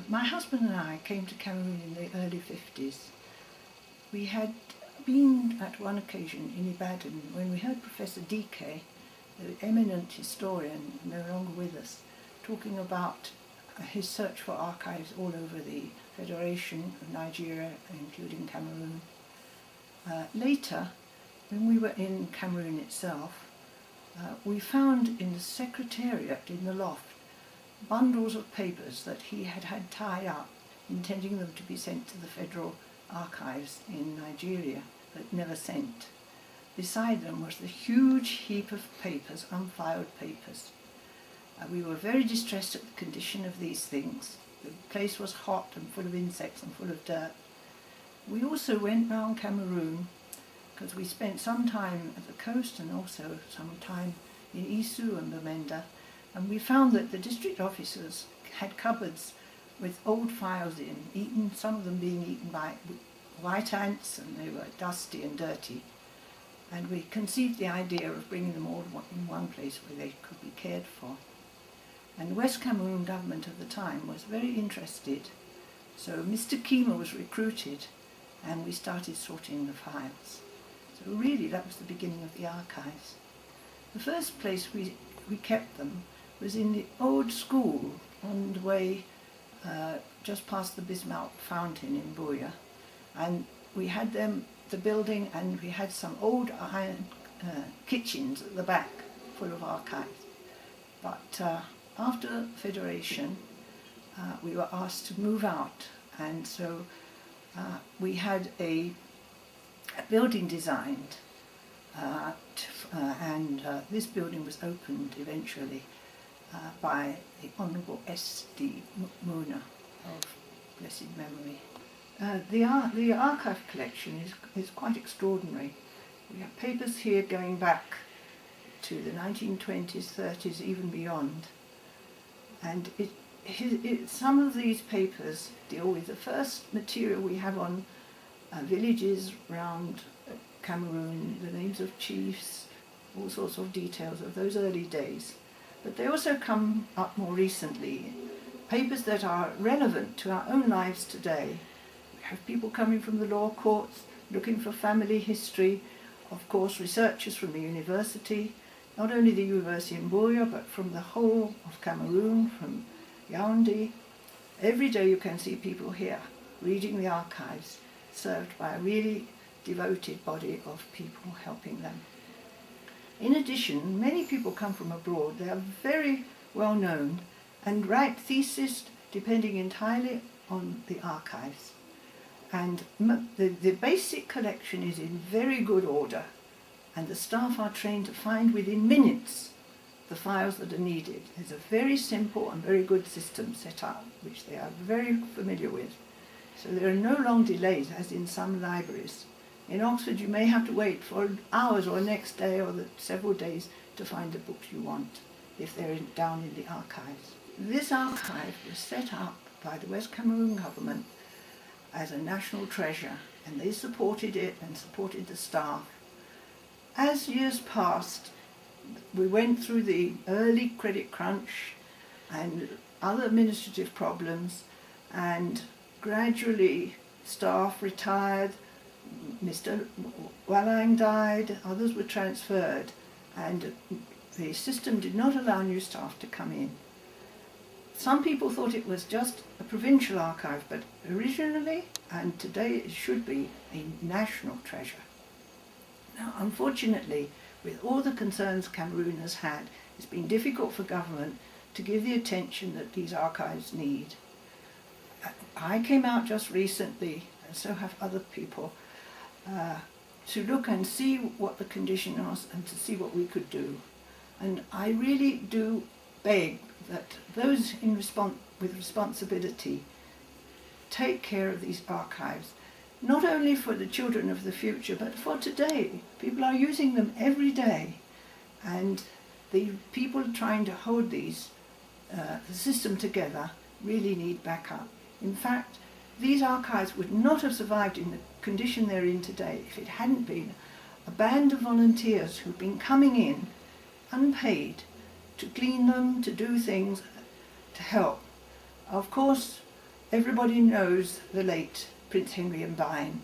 My husband and I came to Cameroon in the early 50s. We had been at one occasion in Ibadan when we heard Professor Dike, the eminent historian, no longer with us, talking about his search for archives all over the Federation of Nigeria, including Cameroon. Later, when we were in Cameroon itself, we found in the secretariat in the loft bundles of papers that he had had tied up, intending them to be sent to the Federal Archives in Nigeria, but never sent. Beside them was the huge heap of papers, unfiled papers. We were very distressed at the condition of these things. The place was hot and full of insects and full of dirt. We also went round Cameroon because we spent some time at the coast and also some time in Isu and Bamenda, and we found that the district officers had cupboards with old files in, some of them being eaten by white ants, and they were dusty and dirty. And we conceived the idea of bringing them all in one place where they could be cared for. And the West Cameroon government of the time was very interested. So Mr. Kima was recruited and we started sorting the files. So really that was the beginning of the archives. The first place we kept them was in the old school on the way just past the Bismarck Fountain in Buya. And we had them, the building, and we had some old iron kitchens at the back full of archives. But after Federation, we were asked to move out, and so we had a building designed, and this building was opened eventually by the Honourable S.D. Muna of blessed memory. The archive collection is quite extraordinary. We have papers here going back to the 1920s, 30s, even beyond. And some of these papers deal with the first material we have on villages around Cameroon, the names of chiefs, all sorts of details of those early days. But they also come up more recently, papers that are relevant to our own lives today. We have people coming from the law courts, looking for family history, of course researchers from the university, not only the university in Buya, but from the whole of Cameroon, from Yaoundé. Every day you can see people here reading the archives, served by a really devoted body of people helping them. In addition, many people come from abroad. They are very well known and write theses depending entirely on the archives. And the basic collection is in very good order, and the staff are trained to find within minutes the files that are needed. There's a very simple and very good system set up, which they are very familiar with. So there are no long delays, as in some libraries. In Oxford, you may have to wait for hours or next day or several days to find the books you want, if they're down in the archives. This archive was set up by the West Cameroon government as a national treasure, and they supported it and supported the staff. As years passed, we went through the early credit crunch and other administrative problems, and gradually staff retired. Mr. Wallang died, others were transferred, and the system did not allow new staff to come in. Some people thought it was just a provincial archive, but originally, and today, it should be a national treasure. Now, unfortunately, with all the concerns Cameroon has had, it's been difficult for government to give the attention that these archives need. I came out just recently, and so have other people, to look and see what the condition was and to see what we could do. And I really do beg that those with responsibility take care of these archives, not only for the children of the future, but for today. People are using them every day, and the people trying to hold the system together really need backup. In fact, these archives would not have survived in the condition they're in today if it hadn't been a band of volunteers who've been coming in unpaid to clean them, to do things, to help. Of course, Everybody knows the late Prince Henry and Vine.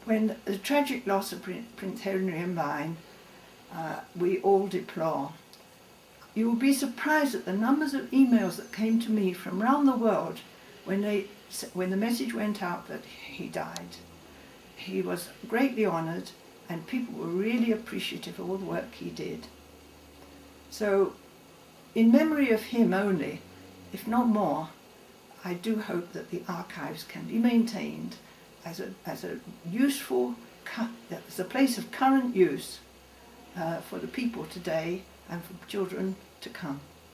When the tragic loss of Prince Henry and Vine, we all deplore. You will be surprised at the numbers of emails that came to me from around the world when the message went out that he died. He was greatly honoured, and people were really appreciative of all the work he did. So, in memory of him only, if not more, I do hope that the archives can be maintained as a useful, as a place of current use for the people today and for children to come.